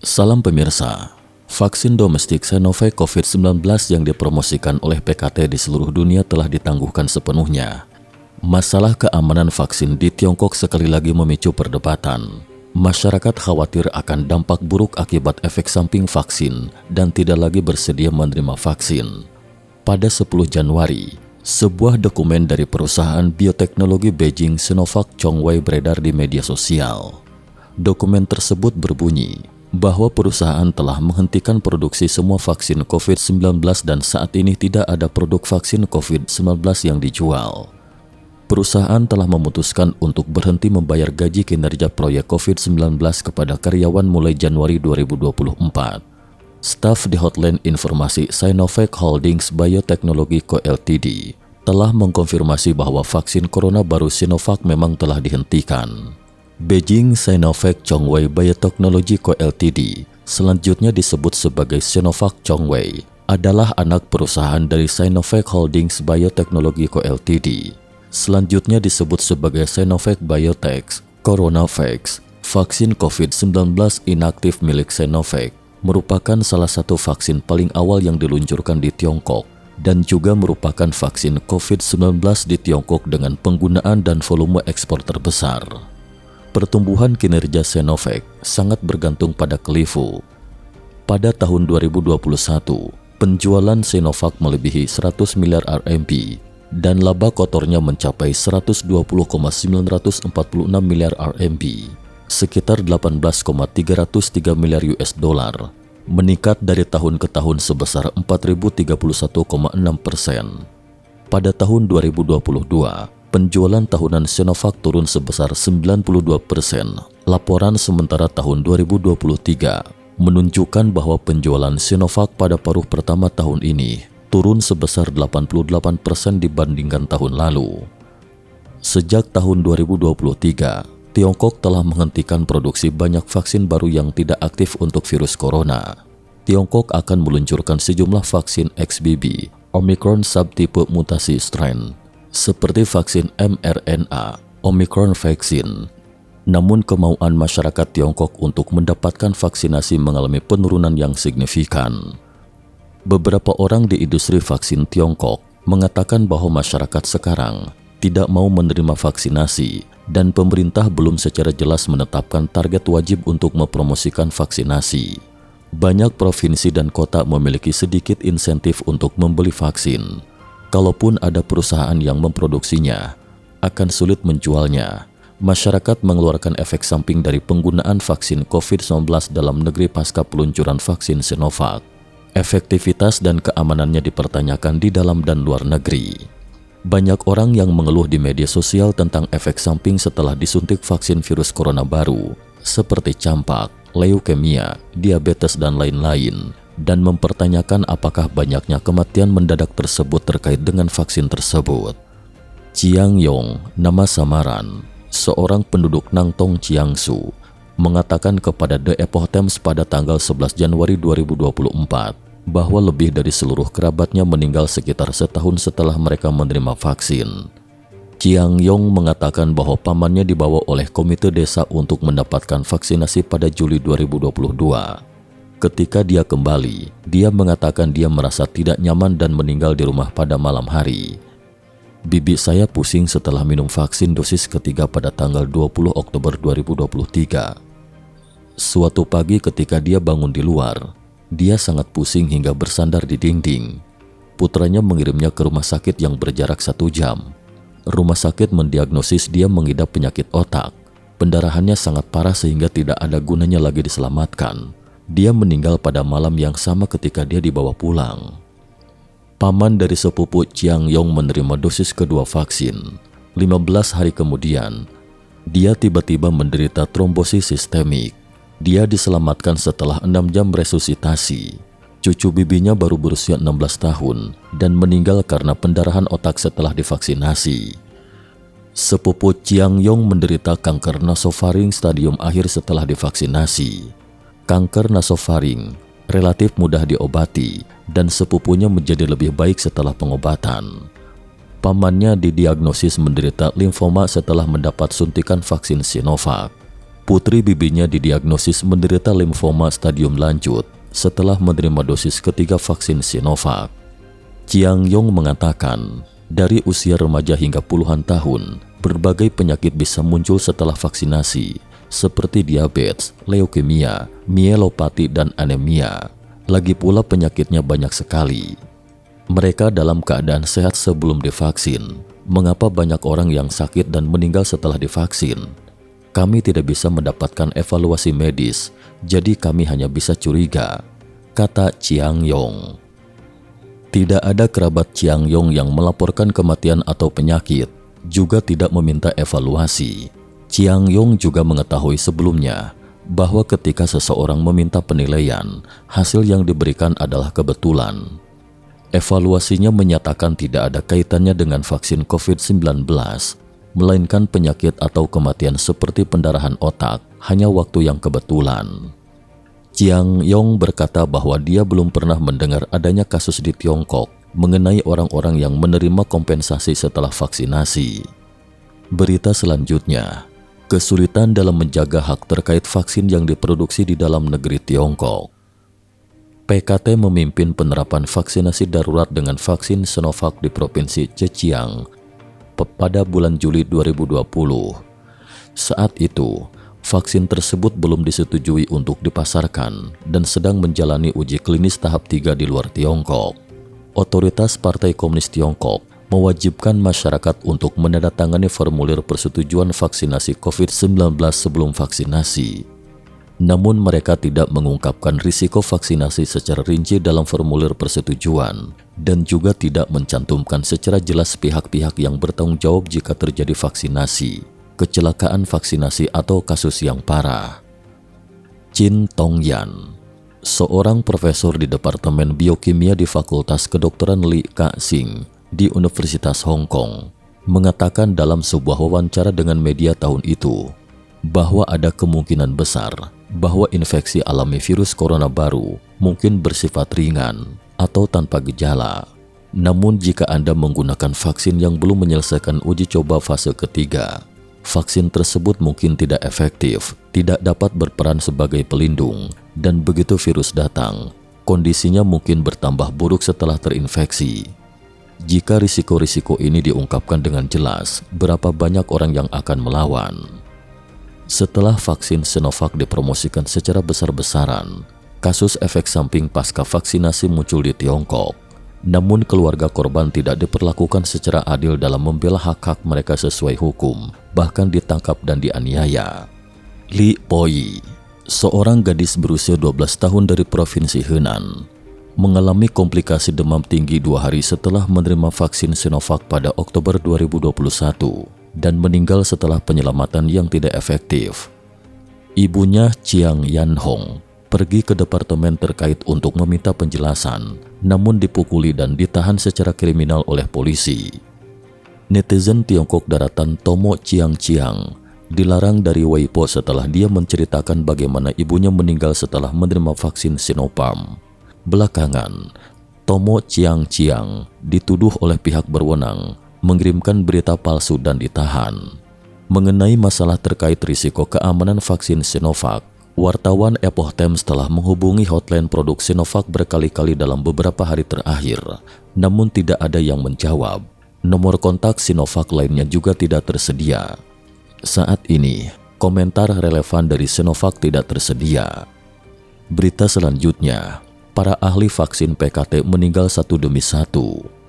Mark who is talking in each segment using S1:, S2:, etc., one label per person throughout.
S1: Salam pemirsa, vaksin domestik Sinovac COVID-19 yang dipromosikan oleh PKT di seluruh dunia telah ditangguhkan sepenuhnya. Masalah keamanan vaksin di Tiongkok sekali lagi memicu perdebatan. Masyarakat khawatir akan dampak buruk akibat efek samping vaksin dan tidak lagi bersedia menerima vaksin. Pada 10 Januari, sebuah dokumen dari perusahaan bioteknologi Beijing Sinovac Chongwei beredar di media sosial. Dokumen tersebut berbunyi bahwa perusahaan telah menghentikan produksi semua vaksin COVID-19 dan saat ini tidak ada produk vaksin COVID-19 yang dijual. Perusahaan telah memutuskan untuk berhenti membayar gaji kinerja proyek COVID-19 kepada karyawan mulai Januari 2024. Staf di Hotline Informasi Sinovac Holdings Biotechnology Co. Ltd. telah mengkonfirmasi bahwa vaksin corona baru Sinovac memang telah dihentikan. Beijing Sinovac Chongwei Biotechnology Co. Ltd. selanjutnya disebut sebagai Sinovac Chongwei adalah anak perusahaan dari Sinovac Holdings Biotechnology Co. Ltd. Selanjutnya disebut sebagai Sinovac Biotech CoronaVax. Vaksin COVID-19 inaktif milik Sinovac merupakan salah satu vaksin paling awal yang diluncurkan di Tiongkok dan juga merupakan vaksin COVID-19 di Tiongkok dengan penggunaan dan volume ekspor terbesar. Pertumbuhan kinerja Sinovac sangat bergantung pada Kelifu. Pada tahun 2021, penjualan Sinovac melebihi 100 miliar RMB dan laba kotornya mencapai 120,946 miliar RMB, sekitar 18,303 miliar US dollar, meningkat dari tahun ke tahun sebesar 4.031,6%. Pada tahun 2022, penjualan tahunan Sinovac turun sebesar 92%. Laporan sementara tahun 2023 menunjukkan bahwa penjualan Sinovac pada paruh pertama tahun ini turun sebesar 88% dibandingkan tahun lalu. Sejak tahun 2023, Tiongkok telah menghentikan produksi banyak vaksin baru yang tidak aktif untuk virus corona. Tiongkok akan meluncurkan sejumlah vaksin XBB, Omicron subtipe mutasi strain, seperti vaksin mRNA, Omicron Vaccine. Namun kemauan masyarakat Tiongkok untuk mendapatkan vaksinasi mengalami penurunan yang signifikan. Beberapa orang di industri vaksin Tiongkok mengatakan bahwa masyarakat sekarang tidak mau menerima vaksinasi dan pemerintah belum secara jelas menetapkan target wajib untuk mempromosikan vaksinasi. Banyak provinsi dan kota memiliki sedikit insentif untuk membeli vaksin. Kalaupun ada perusahaan yang memproduksinya, akan sulit menjualnya. Masyarakat mengeluarkan efek samping dari penggunaan vaksin COVID-19 dalam negeri pasca peluncuran vaksin Sinovac. Efektivitas dan keamanannya dipertanyakan di dalam dan luar negeri. Banyak orang yang mengeluh di media sosial tentang efek samping setelah disuntik vaksin virus corona baru, seperti campak, leukemia, diabetes, dan lain-lain, dan mempertanyakan apakah banyaknya kematian mendadak tersebut terkait dengan vaksin tersebut. Chiang Yong, nama samaran, seorang penduduk Nangtong Jiangsu, mengatakan kepada The Epoch Times pada tanggal 11 Januari 2024 bahwa lebih dari seluruh kerabatnya meninggal sekitar setahun setelah mereka menerima vaksin. Chiang Yong mengatakan bahwa pamannya dibawa oleh komite desa untuk mendapatkan vaksinasi pada Juli 2022. Ketika dia kembali, dia mengatakan dia merasa tidak nyaman dan meninggal di rumah pada malam hari. Bibi saya pusing setelah minum vaksin dosis ketiga pada tanggal 20 Oktober 2023. Suatu pagi ketika dia bangun di luar, dia sangat pusing hingga bersandar di dinding. Putranya mengirimnya ke rumah sakit yang berjarak 1 jam. Rumah sakit mendiagnosis dia mengidap penyakit otak. Pendarahannya sangat parah sehingga tidak ada gunanya lagi diselamatkan. Dia meninggal pada malam yang sama ketika dia dibawa pulang. Paman dari sepupu Chiang Yong menerima dosis kedua vaksin. 15 hari kemudian, dia tiba-tiba menderita trombosis sistemik. Dia diselamatkan setelah 6 jam resusitasi. Cucu bibinya baru berusia 16 tahun dan meninggal karena pendarahan otak setelah divaksinasi. Sepupu Chiang Yong menderita kanker nasofaring stadium akhir setelah divaksinasi. Kanker nasofaring relatif mudah diobati dan sepupunya menjadi lebih baik setelah pengobatan. Pamannya didiagnosis menderita limfoma setelah mendapat suntikan vaksin Sinovac. Putri bibinya didiagnosis menderita limfoma stadium lanjut setelah menerima dosis ketiga vaksin Sinovac. Chiang Yong mengatakan, dari usia remaja hingga puluhan tahun, berbagai penyakit bisa muncul setelah vaksinasi, seperti diabetes, leukemia, mielopati, dan anemia. Lagi pula penyakitnya banyak sekali. Mereka dalam keadaan sehat sebelum divaksin. Mengapa banyak orang yang sakit dan meninggal setelah divaksin? Kami tidak bisa mendapatkan evaluasi medis, jadi kami hanya bisa curiga, kata Chiang Yong. Tidak ada kerabat Chiang Yong yang melaporkan kematian atau penyakit, juga tidak meminta evaluasi. Chiang Yong juga mengetahui sebelumnya bahwa ketika seseorang meminta penilaian, hasil yang diberikan adalah kebetulan. Evaluasinya menyatakan tidak ada kaitannya dengan vaksin COVID-19, melainkan penyakit atau kematian seperti pendarahan otak, hanya waktu yang kebetulan. Chiang Yong berkata bahwa dia belum pernah mendengar adanya kasus di Tiongkok mengenai orang-orang yang menerima kompensasi setelah vaksinasi. Berita selanjutnya, kesulitan dalam menjaga hak terkait vaksin yang diproduksi di dalam negeri Tiongkok. PKT memimpin penerapan vaksinasi darurat dengan vaksin Sinovac di Provinsi Zhejiang pada bulan Juli 2020. Saat itu, vaksin tersebut belum disetujui untuk dipasarkan dan sedang menjalani uji klinis tahap 3 di luar Tiongkok. Otoritas Partai Komunis Tiongkok mewajibkan masyarakat untuk menandatangani formulir persetujuan vaksinasi COVID-19 sebelum vaksinasi. Namun mereka tidak mengungkapkan risiko vaksinasi secara rinci dalam formulir persetujuan dan juga tidak mencantumkan secara jelas pihak-pihak yang bertanggung jawab jika terjadi vaksinasi, kecelakaan vaksinasi atau kasus yang parah. Chin Tongyan, seorang profesor di Departemen Biokimia di Fakultas Kedokteran Li Ka-sing di Universitas Hong Kong, mengatakan dalam sebuah wawancara dengan media tahun itu bahwa ada kemungkinan besar bahwa infeksi alami virus corona baru mungkin bersifat ringan atau tanpa gejala. Namun jika Anda menggunakan vaksin yang belum menyelesaikan uji coba fase ketiga, vaksin tersebut mungkin tidak efektif, tidak dapat berperan sebagai pelindung, dan begitu virus datang, kondisinya mungkin bertambah buruk setelah terinfeksi. Jika risiko-risiko ini diungkapkan dengan jelas, berapa banyak orang yang akan melawan? Setelah vaksin Sinovac dipromosikan secara besar-besaran, kasus efek samping pasca vaksinasi muncul di Tiongkok. Namun keluarga korban tidak diperlakukan secara adil dalam membela hak-hak mereka sesuai hukum, bahkan ditangkap dan dianiaya. Li Poi, seorang gadis berusia 12 tahun dari Provinsi Henan, mengalami komplikasi demam tinggi 2 hari setelah menerima vaksin Sinovac pada Oktober 2021 dan meninggal setelah penyelamatan yang tidak efektif. Ibunya Chiang Yan-hong pergi ke departemen terkait untuk meminta penjelasan, namun dipukuli dan ditahan secara kriminal oleh polisi. Netizen Tiongkok daratan Tomo Chiang dilarang dari Weibo setelah dia menceritakan bagaimana ibunya meninggal setelah menerima vaksin Sinopharm. Belakangan, Tomo Chiang dituduh oleh pihak berwenang mengirimkan berita palsu dan ditahan. Mengenai masalah terkait risiko keamanan vaksin Sinovac, wartawan Epoch Times telah menghubungi hotline produk Sinovac berkali-kali dalam beberapa hari terakhir, namun tidak ada yang menjawab. Nomor kontak Sinovac lainnya juga tidak tersedia. Saat ini, komentar relevan dari Sinovac tidak tersedia. Berita selanjutnya, para ahli vaksin PKT meninggal satu demi satu.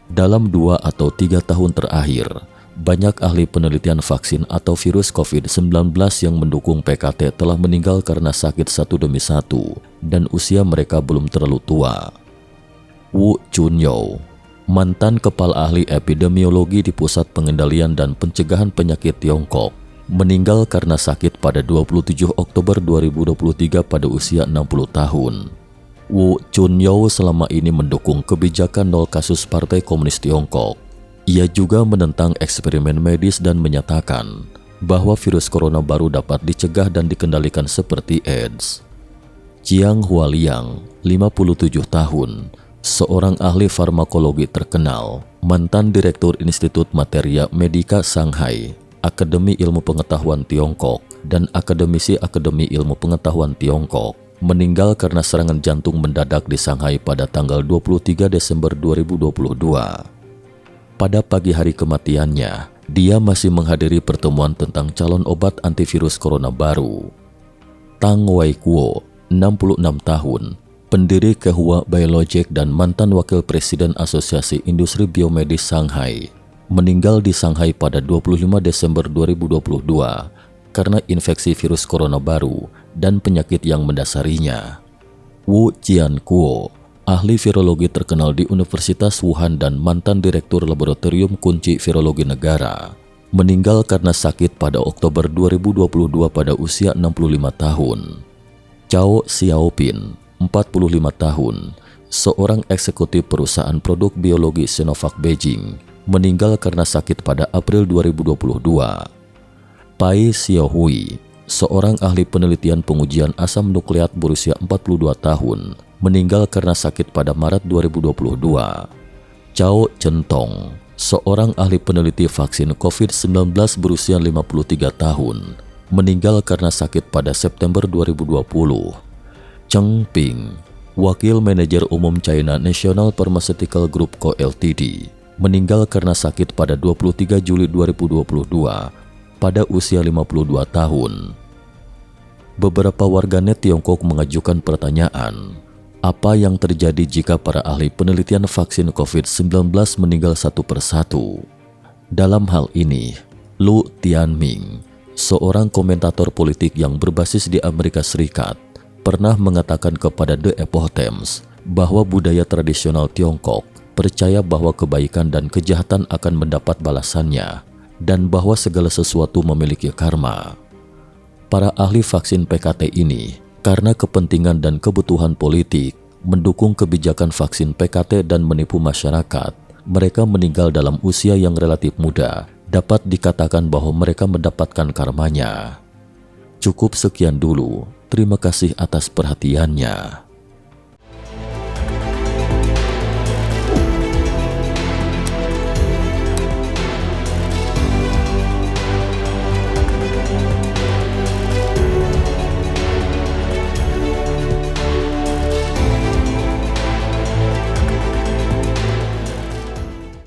S1: Dalam 2 atau 3 tahun terakhir, banyak ahli penelitian vaksin atau virus COVID-19 yang mendukung PKT telah meninggal karena sakit satu demi satu dan usia mereka belum terlalu tua. Wu Chunyou, mantan kepala ahli epidemiologi di Pusat Pengendalian dan Pencegahan Penyakit Tiongkok, meninggal karena sakit pada 27 Oktober 2023 pada usia 60 tahun. Wu Chunyou selama ini mendukung kebijakan 0 kasus Partai Komunis Tiongkok. Ia juga menentang eksperimen medis dan menyatakan bahwa virus corona baru dapat dicegah dan dikendalikan seperti AIDS. Chiang Hualiang, 57 tahun, seorang ahli farmakologi terkenal, mantan direktur Institut Materia Medika Shanghai, Akademi Ilmu Pengetahuan Tiongkok, dan akademisi Akademi Ilmu Pengetahuan Tiongkok, meninggal karena serangan jantung mendadak di Shanghai pada tanggal 23 Desember 2022. Pada pagi hari kematiannya, dia masih menghadiri pertemuan tentang calon obat antivirus corona baru. Tang Weikuo, 66 tahun, pendiri Kehua Biologic dan mantan wakil presiden Asosiasi Industri Biomedis Shanghai, meninggal di Shanghai pada 25 Desember 2022 karena infeksi virus corona baru dan penyakit yang mendasarinya. Wu Jiankuo, ahli virologi terkenal di Universitas Wuhan dan mantan direktur Laboratorium Kunci Virologi Negara, meninggal karena sakit pada Oktober 2022 pada usia 65 tahun. Cao Xiaopin, 45 tahun, seorang eksekutif perusahaan produk biologi Sinovac Beijing, meninggal karena sakit pada April 2022. Pai Xiaohui, seorang ahli penelitian pengujian asam nukleat berusia 42 tahun, meninggal karena sakit pada Maret 2022. Chao Chentong, seorang ahli peneliti vaksin COVID-19 berusia 53 tahun, meninggal karena sakit pada September 2020. Cheng Ping, wakil manajer umum China National Pharmaceutical Group Co Ltd, meninggal karena sakit pada 23 Juli 2022 pada usia 52 tahun. Beberapa warganet Tiongkok mengajukan pertanyaan, apa yang terjadi jika para ahli penelitian vaksin COVID-19 meninggal satu persatu? Dalam hal ini, Lu Tianming, seorang komentator politik yang berbasis di Amerika Serikat, pernah mengatakan kepada The Epoch Times bahwa budaya tradisional Tiongkok percaya bahwa kebaikan dan kejahatan akan mendapat balasannya dan bahwa segala sesuatu memiliki karma. Para ahli vaksin PKT ini, karena kepentingan dan kebutuhan politik, mendukung kebijakan vaksin PKT dan menipu masyarakat. Mereka meninggal dalam usia yang relatif muda. Dapat dikatakan bahwa mereka mendapatkan karmanya. Cukup sekian dulu. Terima kasih atas perhatiannya.